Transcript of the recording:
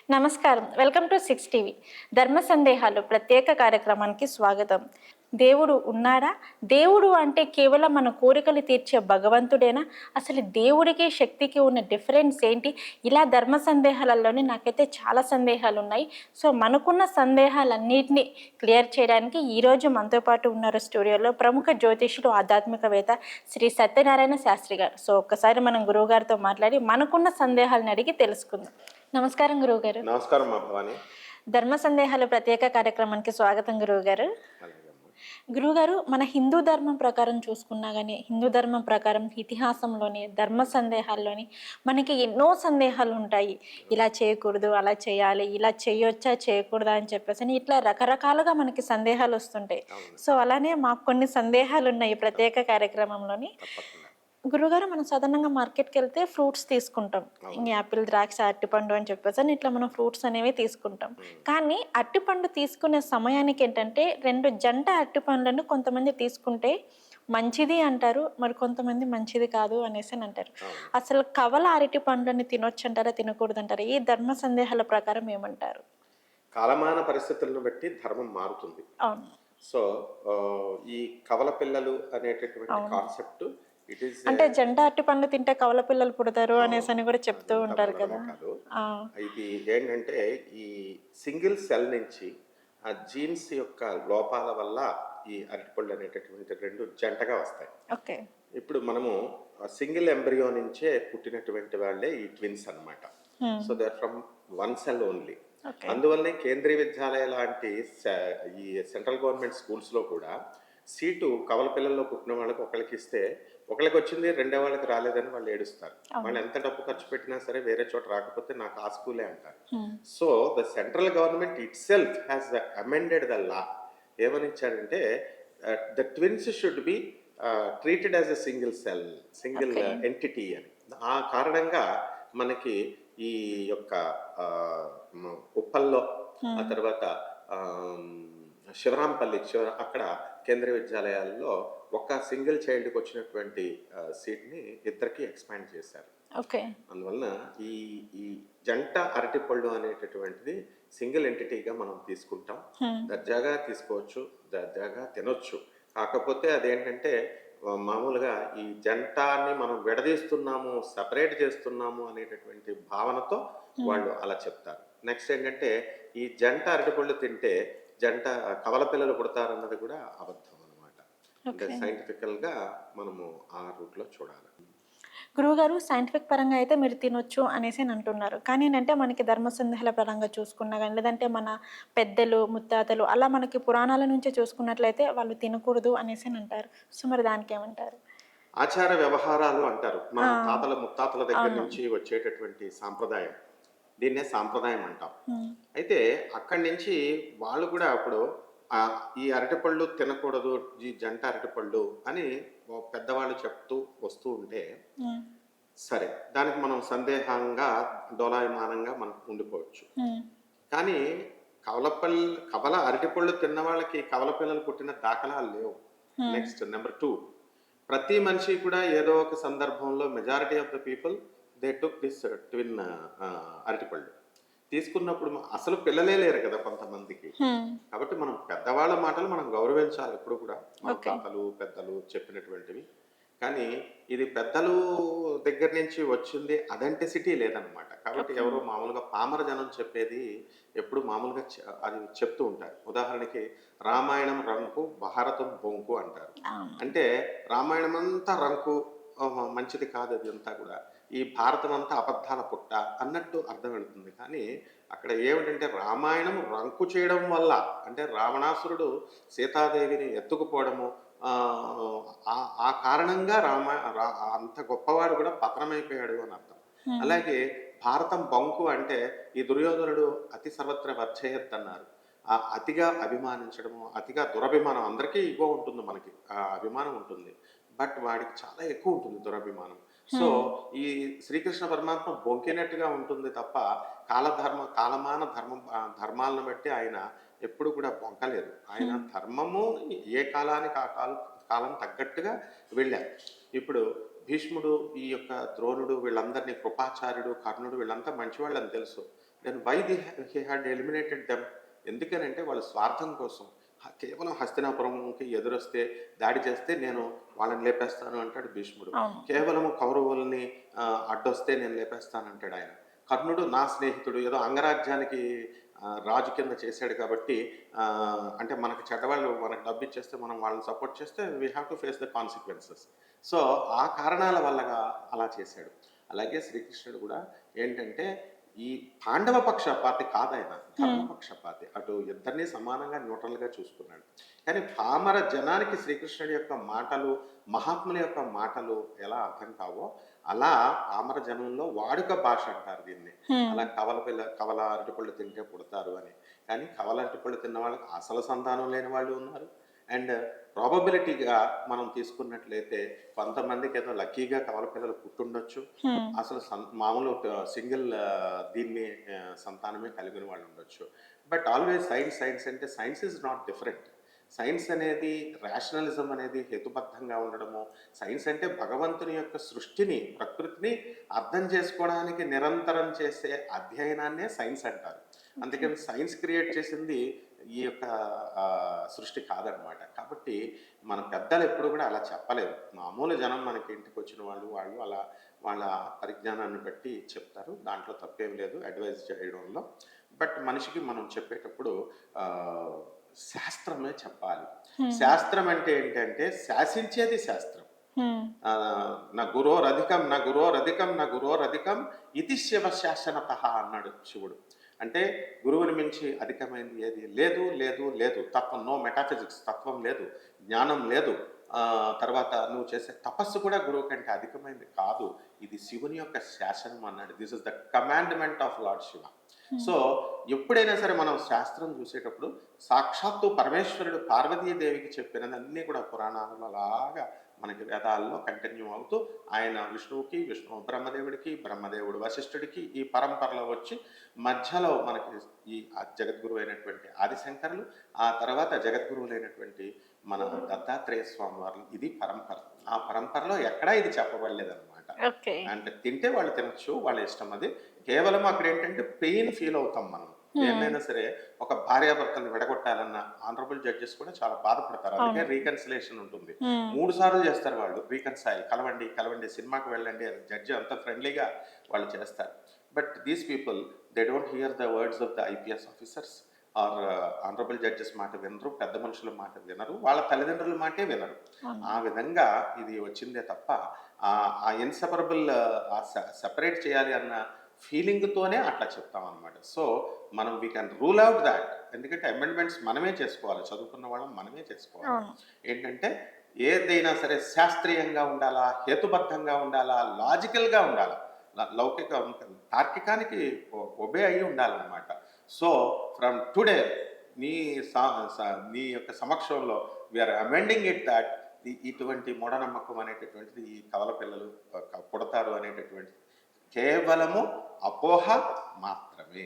నమస్కారం. Welcome to 6 TV. ధర్మ సందేహాలు ప్రత్యేక కార్యక్రమానికి స్వాగతం. దేవుడు ఉన్నాడా? దేవుడు అంటే కేవలం మన కోరికలు తీర్చే భగవంతుడేనా? అసలు దేవుడికి శక్తికి ఉన్న డిఫరెన్స్ ఏంటి? ఇలా ధర్మ సందేహాలలోనే నాకైతే చాలా సందేహాలు ఉన్నాయి. సో మనకున్న సందేహాలన్నిటినీ క్లియర్ చేయడానికి ఈరోజు మనతో పాటు ఉన్నారు స్టూడియోలో ప్రముఖ జ్యోతిషుడు, ఆధ్యాత్మికవేత్త శ్రీ సత్యనారాయణ శాస్త్రి గారు. సో ఒక్కసారి మనం గురువు గారితో మాట్లాడి మనకున్న సందేహాలను అడిగి తెలుసుకుందాం. నమస్కారం గురువు గారు. నమస్కారం మా భవాని. ధర్మ సందేహాలు ప్రత్యేక కార్యక్రమానికి స్వాగతం గురువు గారు. గురువుగారు, మన హిందూ ధర్మం ప్రకారం చూసుకున్నా కానీ హిందూ ధర్మం ప్రకారం ఇతిహాసంలోని ధర్మ సందేహాల్లోని మనకి ఎన్నో సందేహాలు ఉంటాయి. ఇలా చేయకూడదు, అలా చేయాలి, ఇలా చేయొచ్చా చేయకూడదా అని చెప్పేసి ఇట్లా రకరకాలుగా మనకి సందేహాలు వస్తుంటాయి. సో అలానే మాకు కొన్ని సందేహాలు ఉన్నాయి ప్రత్యేక కార్యక్రమంలోని. గురుగారు, మనం సాధారణంగా మార్కెట్కి వెళ్తే ఫ్రూట్స్ తీసుకుంటాం. యాపిల్, ద్రాక్ష, అరటిపండు అని చెప్పేసి ఇట్లా మనం ఫ్రూట్స్ అనేవి తీసుకుంటాం. కానీ అరటిపండు తీసుకునే సమయానికి ఏంటంటే 2 జంట అరటిపండ్లను కొంతమంది తీసుకుంటే మంచిది అంటారు, మరి కొంతమంది మంచిది కాదు అనేసి అని అంటారు. అసలు కవల అరటి పండ్లని తినొచ్చు అంటారా, తినకూడదు అంటారా? ఈ ధర్మ సందేహాల ప్రకారం ఏమంటారు? కాలమాన పరిస్థితులను బట్టి ధర్మం మారుతుంది. అవును. సో ఈ కవల పిల్లలు అనేటటువంటి కాన్సెప్ట్ అంటే జంట అరటి పండ్లు తింటే కవల పిల్లలు పుడతారు అనేసి అని కూడా చెప్తూ ఉంటారు కదా. ఇది ఏంటంటే ఈ సింగిల్ సెల్ నుంచి ఆ జీన్స్ యొక్క లోపాల వల్ల ఈ అరటిపళ్ళు అనేటటువంటి 2 జంటగా వస్తాయి. ఓకే. ఇప్పుడు మనము సింగిల్ ఎంబ్రియో నుంచే పుట్టినటువంటి వాళ్ళే ఈ ట్విన్స్ అన్నమాట. So they are from 1 cell only. అందువల్లనే కేంద్రీయ విద్యాలయ లాంటి ఈ సెంట్రల్ గవర్నమెంట్ స్కూల్స్లో కూడా సీటు కవల పిల్లల్లో పుట్టిన వాళ్ళకి ఒకరికి ఇస్తే ఒకరికి వచ్చింది, 2వ వాళ్ళకి రాలేదని వాళ్ళు ఏడుస్తారు. వాళ్ళు ఎంత డబ్బు ఖర్చు పెట్టినా సరే వేరే చోట రాకపోతే నాకు ఆ స్కూలే అంటారు. So the central government it self has amended the law. ఏమని ఇచ్చారంటే the twins should be treated as a single entity అని. ఆ కారణంగా మనకి ఈ యొక్క ఉప్పల్లో, ఆ తర్వాత శివరాంపల్లి అక్కడ కేంద్రీయ విద్యాలయాల్లో ఒక సింగిల్ చైల్డ్కి వచ్చినటువంటి సీట్ని 2కి ఎక్స్పాండ్ చేశారు. అందువలన ఈ ఈ జంట అరటిపళ్ళు అనేటటువంటిది సింగిల్ ఎంటిటీగా మనం తీసుకుంటాం. దర్జాగా తీసుకోవచ్చు, దర్జాగా తినొచ్చు. కాకపోతే అదేంటంటే మామూలుగా ఈ జంటాన్ని మనం విడదీస్తున్నాము, సపరేట్ చేస్తున్నాము అనేటటువంటి భావనతో వాళ్ళు అలా చెప్తారు. నెక్స్ట్ ఏంటంటే ఈ జంట అరటిపళ్ళు తింటే జంట కవల పిల్లలు పుడతారన్నది కూడా అబద్ధం అన్నమాట. అంటే సైంటిఫికల్ గా మనము ఆ రూట్ లో చూడాలి. గురువుగారు, సైంటిఫిక్ పరంగా అయితే మీరు తినొచ్చు అనేసి అంటున్నారు. కానీ ఏంటంటే మనకి ధర్మ సందేహాల పరంగా చూసుకున్నా కానీ, లేదంటే మన పెద్దలు, ముత్తాతలు అలా మనకి పురాణాల నుంచే చూసుకున్నట్లయితే వాళ్ళు తినకూడదు అనేసి అంటారు. సో మరి దానికి ఏమంటారు? ఆచార వ్యవహారాలు అంటారు. మన తాతల ముత్తాతల దగ్గర నుంచి వచ్చేటటువంటి సాంప్రదాయం, దీన్నే సాంప్రదాయం అంటాం. అయితే అక్కడి నుంచి వాళ్ళు కూడా అప్పుడు ఈ అరటిపళ్ళు తినకూడదు, ఈ జంట అరటిపళ్ళు అని పెద్దవాళ్ళు చెప్తూ వస్తూ ఉంటే సరే, దానికి మనం సందేహంగా డోలాయమానంగా మనం ఉండిపోవచ్చు. కానీ కవల అరటిపళ్ళు తిన్న వాళ్ళకి కవల పిల్లలు పుట్టిన దాఖలాలు లేవు. నెక్స్ట్ నెంబర్ 2, ప్రతి మనిషి కూడా ఏదో ఒక సందర్భంలో majority of the people they took this twin అరటిపళ్ళు తీసుకున్నప్పుడు అసలు పిల్లలే లేరు కదా కొంతమందికి. కాబట్టి మనం పెద్దవాళ్ళ మాటలు మనం గౌరవించాలి ఎప్పుడు కూడా, మన తాతలు పెద్దలు చెప్పినటువంటివి. కానీ ఇది పెద్దలు దగ్గర నుంచి వచ్చింది, అథెంటిసిటీ లేదనమాట. కాబట్టి ఎవరో మామూలుగా పామర జనం చెప్పేది ఎప్పుడు మామూలుగా అది చెప్తూ ఉంటారు. ఉదాహరణకి రామాయణం రంకు, భారతం బొంకు అంటారు. అంటే రామాయణం అంతా రంకు, మంచిది కాదు, అది అంతా కూడా ఈ భారతం అంతా అబద్ధాల పుట్ట అన్నట్టు అర్థం వెళుతుంది. కానీ అక్కడ ఏమిటంటే రామాయణం రంకు చేయడం వల్ల, అంటే రావణాసురుడు సీతాదేవిని ఎత్తుకుపోవడము, ఆ కారణంగా అంత గొప్పవాడు కూడా పతనమైపోయాడు అని అర్థం. అలాగే భారతం బంకు అంటే ఈ దుర్యోధనుడు అతి సర్వత్ర వర్జయత్ అన్నారు. ఆ అతిగా అభిమానించడము, అతిగా దురభిమానం, అందరికీ ఇగో ఉంటుంది, మనకి ఆ అభిమానం ఉంటుంది, బట్ వాడికి చాలా ఎక్కువ ఉంటుంది దురభిమానం. సో ఈ శ్రీకృష్ణ పరమాత్మ బొంకినట్టుగా ఉంటుంది తప్ప కాలమాన ధర్మాలను బట్టి ఆయన ఎప్పుడు కూడా బొంకలేదు. ఆయన ధర్మము ఏ కాలానికి ఆ కాలం తగ్గట్టుగా వెళ్ళారు. ఇప్పుడు భీష్ముడు, ఈ యొక్క ద్రోణుడు, వీళ్ళందరినీ కృపాచార్యుడు, కర్ణుడు, వీళ్ళంతా మంచివాళ్ళని తెలుసు. Then why he had eliminated them? ఎందుకనంటే వాళ్ళ స్వార్థం కోసం కేవలం హస్తినాపురంకి ఎదురొస్తే దాడి చేస్తే నేను వాళ్ళని లేపేస్తాను అంటాడు భీష్ముడు. అవును. కేవలం కౌరవుల్ని అడ్డొస్తే నేను లేపేస్తాను అంటాడు ఆయన. కర్ణుడు నా స్నేహితుడు, ఏదో అంగరాజ్యానికి రాజు కింద చేశాడు కాబట్టి అంటే మనకు చెడ్డవాళ్ళు మనకు డబ్బు ఇచ్చేస్తే మనం వాళ్ళని సపోర్ట్ చేస్తే we have to face the consequences. So ఆ కారణాల వల్లగా అలా చేశాడు. అలాగే శ్రీకృష్ణుడు కూడా ఏంటంటే ఈ పాండవ పక్షపాతి కాదాయన, ధర్మపక్షపాతి. అటు ఇద్దరిని సమానంగా న్యూట్రల్గా చూసుకున్నాడు. కానీ పామర జనానికి శ్రీకృష్ణుడి యొక్క మాటలు, మహాత్ముల యొక్క మాటలు ఎలా అర్థం కావో అలా పామర జనంలో వాడుక భాష అంటారు దీన్ని. అలా కవల అరటిపళ్ళు తింటే పుడతారు అని. కానీ కవల అరటిపళ్ళు తిన్న వాళ్ళకి అసలు సంతానం లేని వాళ్ళు ఉన్నారు. అండ్ ప్రాబబిలిటీగా మనం తీసుకున్నట్లయితే కొంతమందికి ఏదో లక్కీగా కవల పిల్లలు పుట్టుండొచ్చు. అసలు మామూలు సింగిల్ దీన్ని సంతానమే కలిగిన వాళ్ళు ఉండొచ్చు. బట్ ఆల్వేస్ సైన్స్ అంటే science is not different. Science అనేది, రేషనలిజం అనేది హేతుబద్ధంగా ఉండడము. సైన్స్ అంటే భగవంతుని యొక్క సృష్టిని, ప్రకృతిని అర్థం చేసుకోవడానికి నిరంతరం చేసే అధ్యయనాన్నే సైన్స్ అంటారు. అందుకని సైన్స్ క్రియేట్ చేసింది ఈ యొక్క సృష్టి కాదనమాట. కాబట్టి మన పెద్దలు ఎప్పుడు కూడా అలా చెప్పలేరు. మామూలు జనం మనకి ఇంటికి వచ్చిన వాళ్ళు అలా వాళ్ళ పరిజ్ఞానాన్ని బట్టి చెప్తారు. దాంట్లో తప్పేం లేదు అడ్వైజ్ చేయడంలో. బట్ మనిషికి మనం చెప్పేటప్పుడు శాస్త్రమే చెప్పాలి. శాస్త్రం అంటే ఏంటంటే శాసించేది శాస్త్రం. నా గురోరధికం నా గురోరధికం నా గురోరధికం ఇది శివ శాసనత అన్నాడు శివుడు. అంటే గురువుని మించి అధికమైంది ఏది లేదు లేదు లేదు. తత్వం, నో మెటాఫిజిక్స్, తత్వం లేదు, జ్ఞానం లేదు. తర్వాత నువ్వు చేసే తపస్సు కూడా గురువు కంటే అధికమైంది కాదు. ఇది శివుని యొక్క శాసనం అన్నాడు. This is the commandment of lord Shiva. So ఎప్పుడైనా సరే మనం శాస్త్రం చూసేటప్పుడు సాక్షాత్తు పరమేశ్వరుడు పార్వతీదేవికి చెప్పినదన్నీ కూడా పురాణాలలో అలాగా మనకి వేదాల్లో కంటిన్యూ అవుతూ ఆయన విష్ణువుకి, విష్ణు బ్రహ్మదేవుడికి, బ్రహ్మదేవుడు వశిష్ఠుడికి ఈ పరంపరలో వచ్చి మధ్యలో మనకి ఈ జగద్గురువు అయినటువంటి ఆదిశంకరులు, ఆ తర్వాత జగద్గురువులైనటువంటి మన దత్తాత్రేయ స్వామి వారు. ఇది పరంపర. ఆ పరంపరలో ఎక్కడా ఇది చెప్పబడలేదన్నమాట. అంటే తింటే వాళ్ళు తినచ్చు, వాళ్ళ ఇష్టం అది. కేవలం అక్కడ ఏంటంటే పెయిన్ ఫీల్ అవుతాం మనం. ఏమైనా సరే ఒక భార్యాభర్తలు విడగొట్టాలన్న ఆనరబుల్ జడ్జెస్ కూడా చాలా బాధపడతారు. అందుకే రీకన్సిలేషన్ ఉంటుంది. 3 సార్లు చేస్తారు వాళ్ళు రీకన్సైల్. కలవండి సినిమాకి వెళ్ళండి అని జడ్జి అంత ఫ్రెండ్లీగా వాళ్ళు చేస్తారు. But these people they don't here the words of the IPS officers are honourable judges మాట వినరు, పెద్ద మనుషుల మాట వినరు, వాళ్ళ తల్లిదండ్రుల మాటే వినరు. ఆ విధంగా ఇది వచ్చిందే తప్ప ఆ ఇన్సెపరబుల్ సెపరేట్ చేయాలి అన్న ఫీలింగ్తోనే అట్లా చెప్తాం అనమాట. సో మనం we can rule out that. ఎందుకంటే అమెండ్మెంట్స్ మనమే చేసుకోవాలి, చదువుకున్న వాళ్ళం మనమే చేసుకోవాలి. ఏంటంటే ఏదైనా సరే శాస్త్రీయంగా ఉండాలా, హేతుబద్ధంగా ఉండాలా, లాజికల్గా ఉండాలా, లౌకిక తార్కికానికి ఒబే అయ్యి ఉండాలన్నమాట. సో ఫ్రమ్ టుడే నీ నీ యొక్క సమక్షంలో వీఆర్ అమెండింగ్ ఇట్ దాట్ ఇటువంటి మూఢనమ్మకం అనేటటువంటిది, ఈ కవల పిల్లలు పుడతారు అనేటటువంటిది కేవలము అపోహ మాత్రమే.